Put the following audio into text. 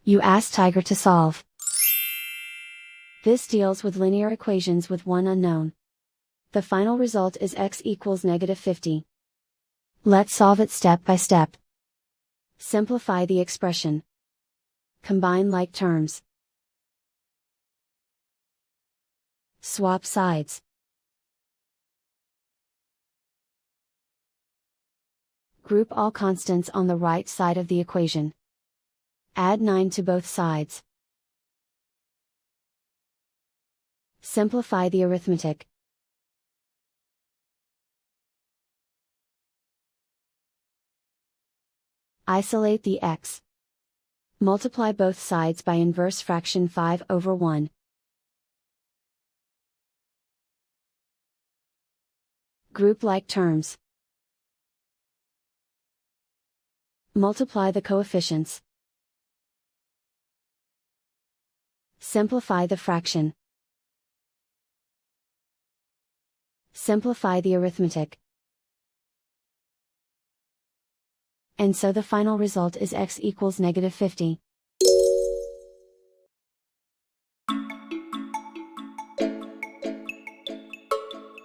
You ask Tiger to solve. This deals with linear equations with one unknown. The final result is x equals -50. Let's solve it step by step. Simplify the expression. Combine like terms. Swap sides. Group all constants on the right side of the equation. Add 9 to both sides. Simplify the arithmetic. Isolate the x. Multiply both sides by inverse fraction 5/1. Group like terms. Multiply the coefficients. Simplify the fraction. Simplify the arithmetic. And so the final result is x equals -50.